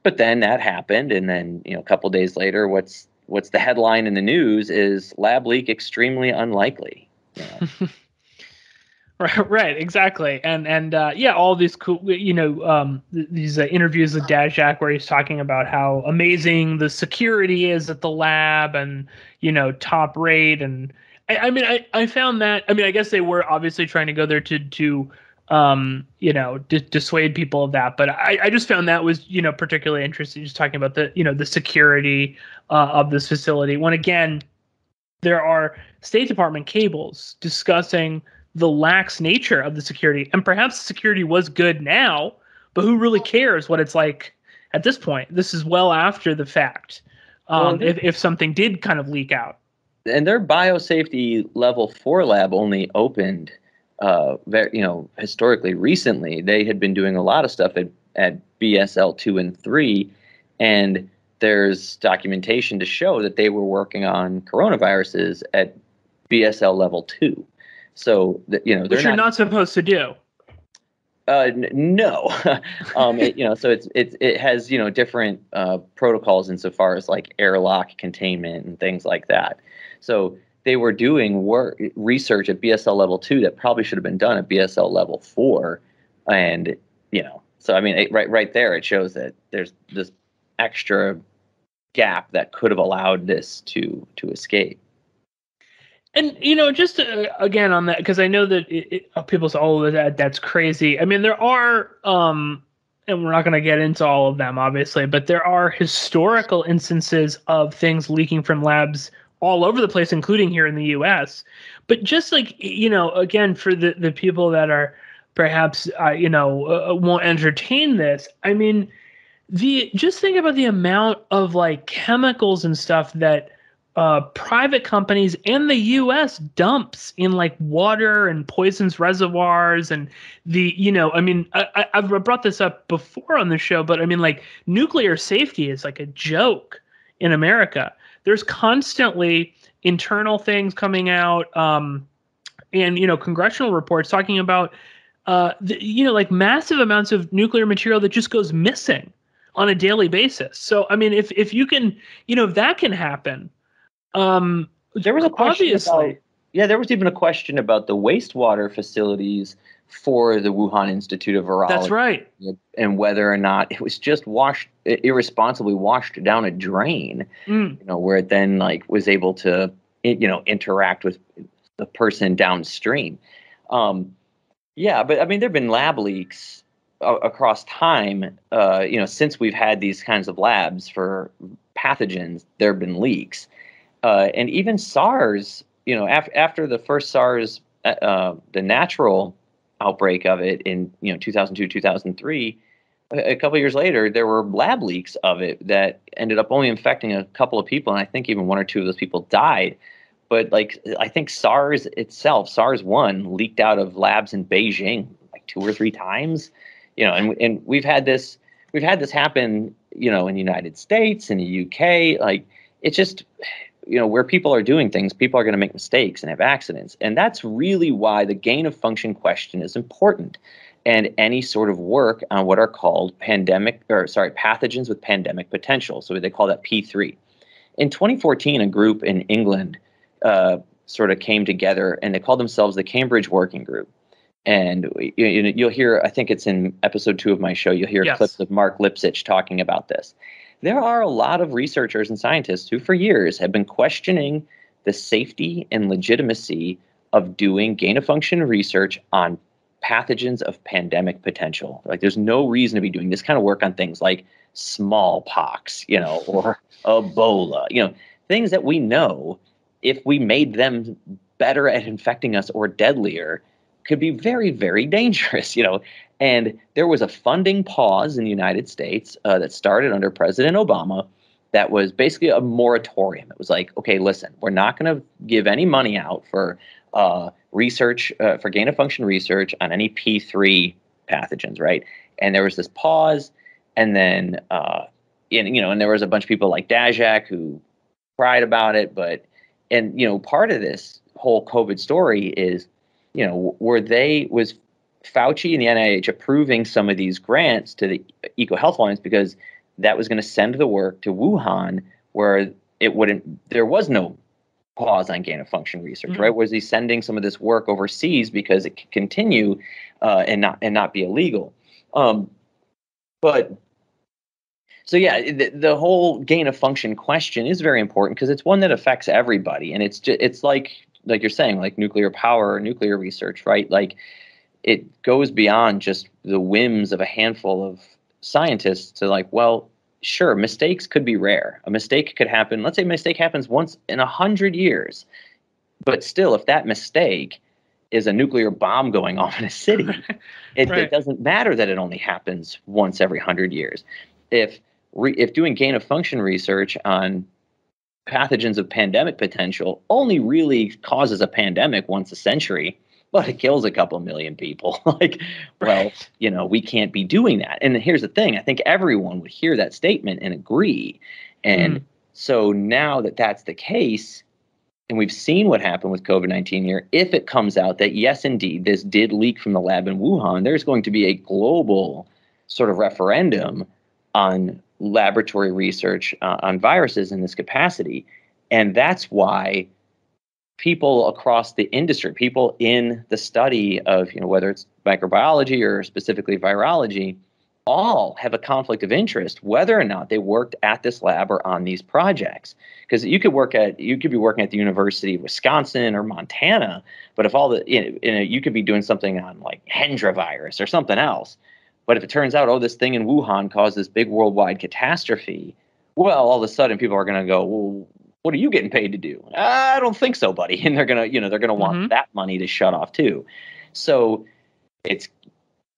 But then that happened. And then, a couple days later, what's the headline in the news is lab leak extremely unlikely. Right, exactly. And all these cool, these interviews with Daszak where he's talking about how amazing the security is at the lab and, top rate. And I found that, I guess they were obviously trying to go there to dissuade people of that. But I just found that was, particularly interesting, just talking about the security of this facility. When again, there are State Department cables discussing the lax nature of the security, and perhaps the security was good now, but who really cares what it's like at this point? This is well after the fact. If something did kind of leak out, and their biosafety level 4 lab only opened historically recently. They had been doing a lot of stuff at BSL 2 and 3, and there's documentation to show that they were working on coronaviruses at BSL level 2. So which you're not supposed to do. No. So it has different protocols insofar as like airlock containment and things like that. So they were doing research at BSL level 2 that probably should have been done at BSL level 4. And, so I mean, right there, it shows that there's this extra gap that could have allowed this to escape. And, just again on that, because I know that people say, oh, that's crazy. I mean, there are, and we're not going to get into all of them, obviously, but there are historical instances of things leaking from labs all over the place, including here in the U.S. But just like, again, for the people that are perhaps, won't entertain this, I mean, just think about the amount of like chemicals and stuff that private companies and the U.S. dumps in like water and poisons reservoirs and I've brought this up before on the show, but I mean, like, nuclear safety is like a joke in America. There's constantly internal things coming out, and congressional reports talking about like massive amounts of nuclear material that just goes missing on a daily basis. So I mean, if you can, if that can happen. There was a question there was even a question about the wastewater facilities for the Wuhan Institute of Virology. That's right. And whether or not it was just irresponsibly washed down a drain, where it then like was able to, interact with the person downstream. But I mean, there've been lab leaks across time, since we've had these kinds of labs for pathogens. There have been leaks. And even SARS, after the first SARS, the natural outbreak of it in 2002, 2003, a couple of years later, there were lab leaks of it that ended up only infecting a couple of people, and I think even one or two of those people died. But like, I think SARS itself, SARS-1, leaked out of labs in Beijing like 2 or 3 times, and we've had this happen, in the United States, in the UK. Like, it's just, where people are doing things, people are going to make mistakes and have accidents. And that's really why the gain of function question is important. And any sort of work on what are called pathogens with pandemic potential. So they call that P3. In 2014, a group in England sort of came together, and they called themselves the Cambridge Working Group. And you'll hear, I think it's in episode 2 of my show, you'll hear clips of Mark Lipsitch talking about this. There are a lot of researchers and scientists who for years have been questioning the safety and legitimacy of doing gain-of-function research on pathogens of pandemic potential. Like, there's no reason to be doing this kind of work on things like smallpox, or Ebola, things that we know, if we made them better at infecting us or deadlier, could be very, very dangerous, And there was a funding pause in the United States that started under President Obama that was basically a moratorium. It was like, okay, listen, we're not going to give any money out for research, for gain-of-function research on any P3 pathogens, right? And there was this pause, and then, and there was a bunch of people like Dashak who cried about it. And part of this whole COVID story is, was Fauci and the NIH approving some of these grants to the EcoHealth Alliance because that was going to send the work to Wuhan, where there was no pause on gain-of-function research, right? Was he sending some of this work overseas because it could continue and not be illegal? The whole gain-of-function question is very important because it's one that affects everybody, and it's like you're saying, like nuclear power or nuclear research, right? Like, it goes beyond just the whims of a handful of scientists to like, well, sure, mistakes could be rare. A mistake could happen. Let's say a mistake happens once in 100 years. But still, if that mistake is a nuclear bomb going off in a city, it doesn't matter that it only happens once every 100 years. If doing gain-of-function research on pathogens of pandemic potential only really causes a pandemic once a century, but it kills a couple million people. We can't be doing that. And here's the thing. I think everyone would hear that statement and agree. And so now that that's the case, and we've seen what happened with COVID-19 here, if it comes out that, yes, indeed, this did leak from the lab in Wuhan, there's going to be a global sort of referendum on laboratory research on viruses in this capacity. And that's why people across the industry, people in the study of, whether it's microbiology or specifically virology, all have a conflict of interest, whether or not they worked at this lab or on these projects. Because you could be working at the University of Wisconsin or Montana, but if you could be doing something on like Hendra virus or something else. But if it turns out, this thing in Wuhan caused this big worldwide catastrophe, well, all of a sudden people are going to go, well, what are you getting paid to do? I don't think so, buddy. And they're gonna want that money to shut off too. So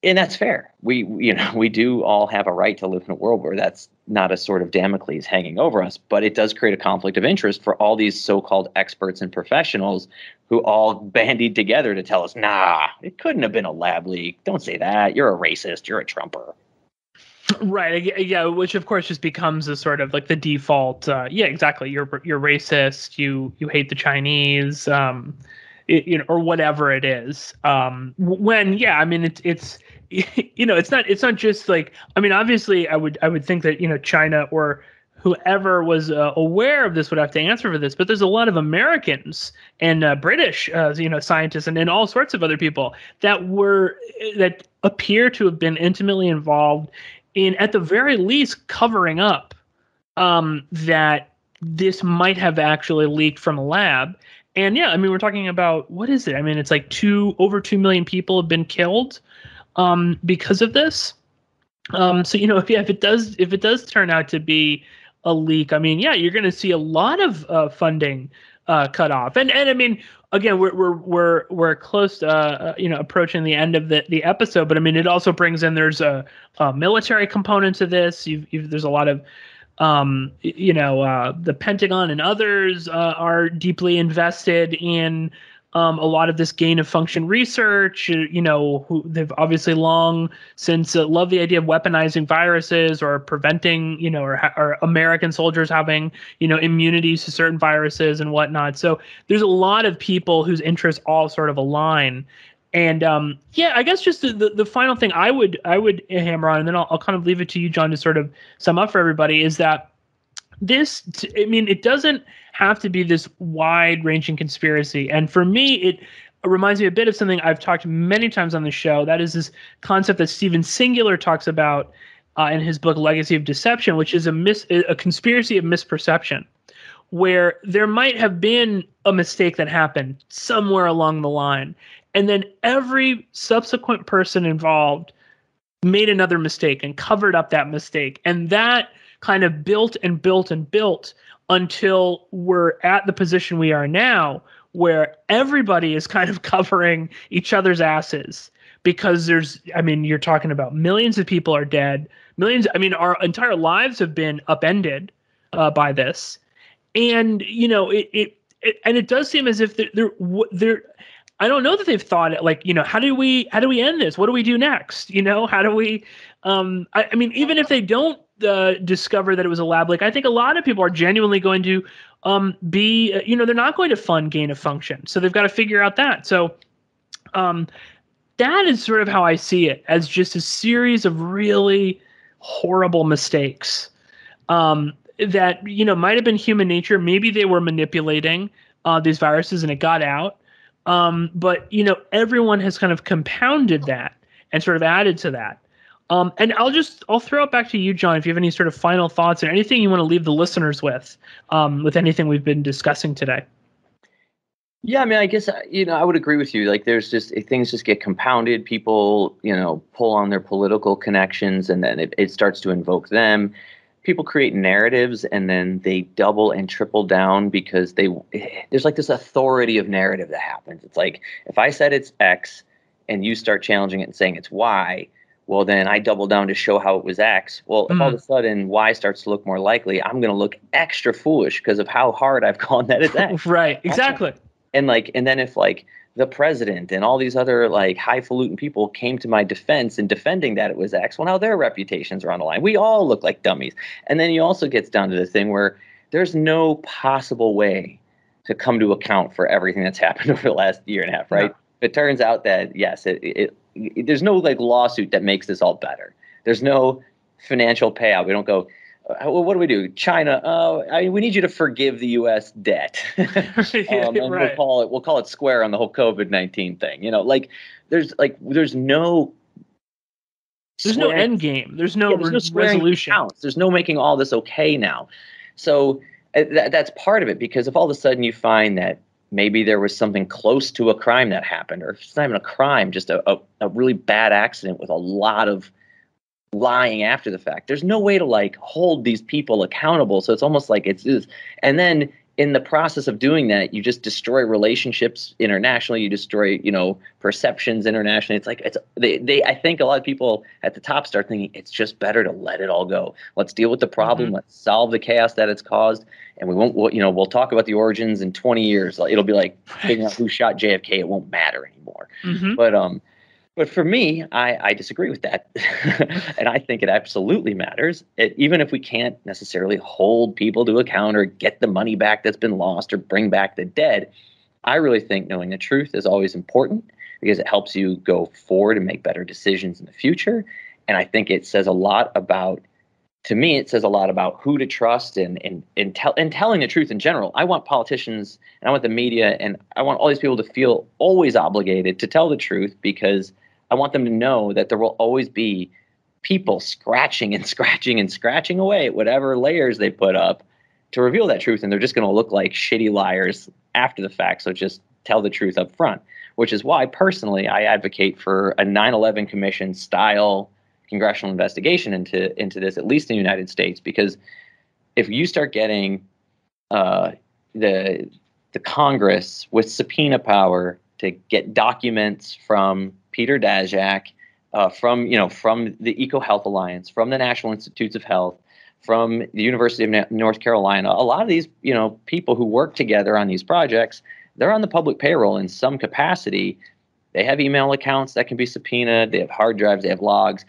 and that's fair. We do all have a right to live in a world where that's not a sort of Damocles hanging over us, but it does create a conflict of interest for all these so-called experts and professionals who all bandied together to tell us, nah, it couldn't have been a lab leak. Don't say that. You're a racist. You're a Trumper. Right. Yeah. Which of course just becomes a sort of like the default. Yeah, exactly. You're racist. You hate the Chinese. Or whatever it is. It's not just like, obviously I would think that, China or whoever was aware of this would have to answer for this, but there's a lot of Americans and British, scientists and all sorts of other people that appear to have been intimately involved in, at the very least, covering up that this might have actually leaked from a lab. And yeah, we're talking about, what is it? It's like over 2 million people have been killed because of this. If it does turn out to be a leak, you're going to see a lot of funding cut off. And again, we're close to approaching the end of the episode, but it also brings in, there's a military component to this. There's a lot of the Pentagon and others are deeply invested in a lot of this gain of function research. They've obviously long since loved the idea of weaponizing viruses or preventing, or American soldiers having, immunities to certain viruses and whatnot. So there's a lot of people whose interests all sort of align. And I guess just the final thing I would hammer on, and then I'll kind of leave it to you, John, to sort of sum up for everybody, is that it doesn't have to be this wide-ranging conspiracy. And for me, it reminds me a bit of something I've talked many times on the show. That is this concept that Steven Singular talks about in his book Legacy of Deception, which is a conspiracy of misperception, where there might have been a mistake that happened somewhere along the line. And then every subsequent person involved made another mistake and covered up that mistake. And that kind of built and built and built until we're at the position we are now, where everybody is kind of covering each other's asses, because you're talking about millions of people are dead. Millions, our entire lives have been upended by this. And, it does seem as if they're I don't know that they've thought it like, how do we end this? What do we do next? How do we, even if they don't discover that it was a lab leak, I think a lot of people are genuinely going to they're not going to fund gain of function. So they've got to figure out that. So that is sort of how I see it, as just a series of really horrible mistakes that, might have been human nature. Maybe they were manipulating these viruses and it got out. But everyone has kind of compounded that and sort of added to that. And I'll throw it back to you, John, if you have any sort of final thoughts or anything you want to leave the listeners with anything we've been discussing today. Yeah, I guess, I would agree with you. Like, there's just, things just get compounded. People, pull on their political connections, and then it starts to invoke them. People create narratives, and then they double and triple down because there's like this authority of narrative that happens. It's like, if I said it's X and you start challenging it and saying it's Y, well, then I double down to show how it was X. Well, if all of a sudden Y starts to look more likely, I'm going to look extra foolish because of how hard I've gone that it's X. Right. Exactly. And then if the president and all these other highfalutin people came to my defense in defending that it was X, well, now their reputations are on the line. We all look like dummies. And then you also gets down to the thing where there's no possible way to come to account for everything that's happened over the last year and a half, right? Yeah. It turns out that, yes, there's no lawsuit that makes this all better. There's no financial payout. We don't go, what do we do? China, we need you to forgive the U.S. debt, and Right. we'll call it square on the whole COVID-19 thing. There's no end game. There's no resolution. There's no making all this okay now. So that's part of it, because if all of a sudden you find that maybe there was something close to a crime that happened, or if it's not even a crime, just a really bad accident with a lot of lying after the fact, there's no way to hold these people accountable. So it's almost like and then in the process of doing that, you just destroy relationships internationally. You destroy, perceptions internationally. It's I think a lot of people at the top start thinking it's just better to let it all go. Let's deal with the problem. Mm-hmm. Let's solve the chaos that it's caused. And we'll talk about the origins in 20 years. It'll be like figuring out who shot JFK. It won't matter anymore. Mm-hmm. But for me, I disagree with that. And I think it absolutely matters. Even if we can't necessarily hold people to account or get the money back that's been lost or bring back the dead, I really think knowing the truth is always important, because it helps you go forward and make better decisions in the future. And I think it says a lot about, to me, it says a lot about who to trust and telling the truth in general. I want politicians and I want the media and I want all these people to feel always obligated to tell the truth, because I want them to know that there will always be people scratching and scratching and scratching away at whatever layers they put up to reveal that truth. And they're just going to look like shitty liars after the fact. So just tell the truth up front, which is why personally I advocate for a 9/11 Commission style congressional investigation into this, at least in the United States. Because if you start getting the Congress with subpoena power to get documents from Peter Daszak, from the EcoHealth Alliance, from the National Institutes of Health, from the University of North Carolina, a lot of these people who work together on these projects, they're on the public payroll in some capacity. They have email accounts that can be subpoenaed. They have hard drives. They have logs.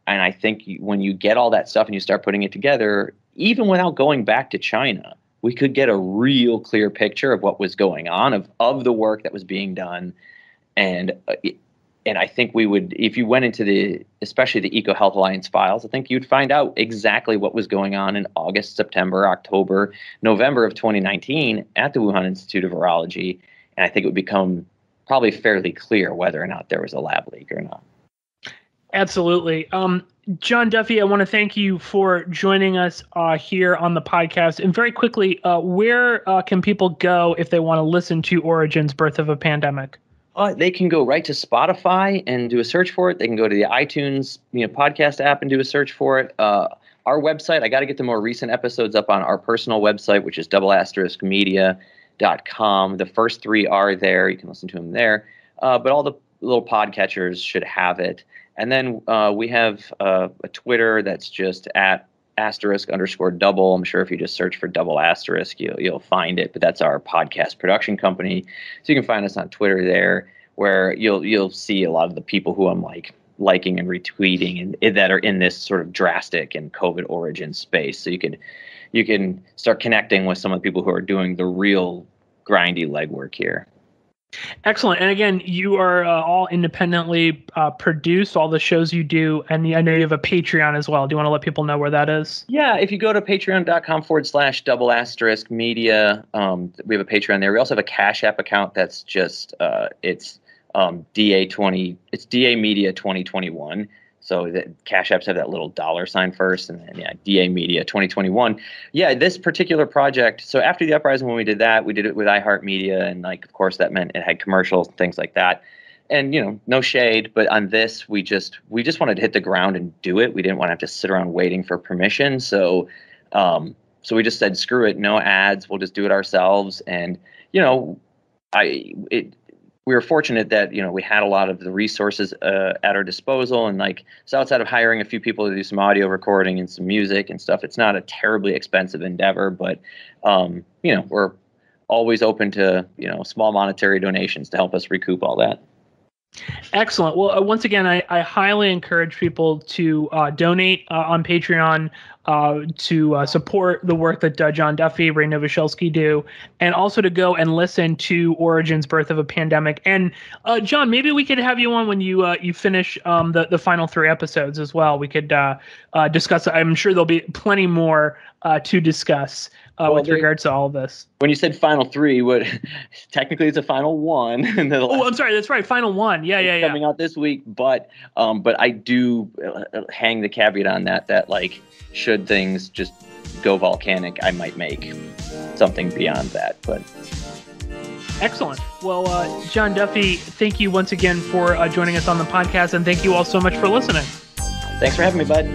And I think when you get all that stuff and you start putting it together, even without going back to China, we could get a real clear picture of what was going on, of the work that was being done. And I think we would, if you went into especially the EcoHealth Alliance files, I think you'd find out exactly what was going on in August, September, October, November of 2019 at the Wuhan Institute of Virology. And I think it would become probably fairly clear whether or not there was a lab leak or not. Absolutely. John Duffy, I want to thank you for joining us here on the podcast. And very quickly, where can people go if they want to listen to Origins, Birth of a Pandemic? They can go right to Spotify and do a search for it. They can go to the iTunes podcast app and do a search for it. Our website, I got to get the more recent episodes up on our personal website, which is *media.com. The first three are there. You can listen to them there. But all the little podcatchers should have it. And then we have a Twitter that's just at *_double. I'm sure if you just search for **, you'll find it. But that's our podcast production company. So you can find us on Twitter there, where you'll see a lot of the people who I'm liking and retweeting and that are in this sort of drastic and COVID origin space. So you can start connecting with some of the people who are doing the real grindy legwork here. Excellent. And again, you are all independently produced, all the shows you do. And I know you have a Patreon as well. Do you want to let people know where that is? Yeah, if you go to patreon.com/*media, we have a Patreon there. We also have a Cash App account that's just, it's DA20, it's DA Media 2021. So the Cash Apps have that little $sign first, and then DA Media 2021. Yeah, this particular project. So after the uprising, when we did that, we did it with iHeartMedia, and of course that meant it had commercials and things like that. And no shade, but on this, we just wanted to hit the ground and do it. We didn't want to have to sit around waiting for permission. So we just said, screw it, no ads. We'll just do it ourselves. And we were fortunate that, we had a lot of the resources at our disposal. And so outside of hiring a few people to do some audio recording and some music and stuff, it's not a terribly expensive endeavor, but, we're always open to, small monetary donations to help us recoup all that. Excellent. Well, once again, I highly encourage people to donate on Patreon. to support the work that John Duffy, Ray Novoselsky do, and also to go and listen to Origins: Birth of a Pandemic. And John, maybe we could have you on when you finish the final 3 episodes as well. We could discuss. I'm sure there'll be plenty more to discuss with regards to all of this. When you said final 3, what technically it's a final 1. And I'm sorry. That's right. Final 1. Yeah. Coming out this week, but I do hang the caveat on that like, should things just go volcanic, I might make something beyond that. But excellent. Well, John Duffy, thank you once again for joining us on the podcast, and thank you all so much for listening. Thanks for having me, bud.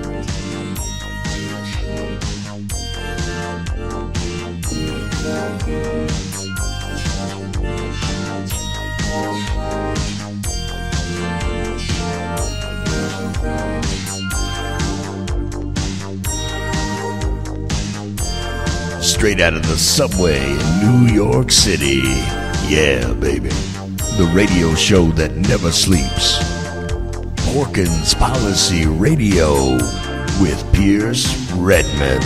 Straight out of the subway in New York City. Yeah, baby. The radio show that never sleeps. Porkins Policy Radio with Pierce Redmond.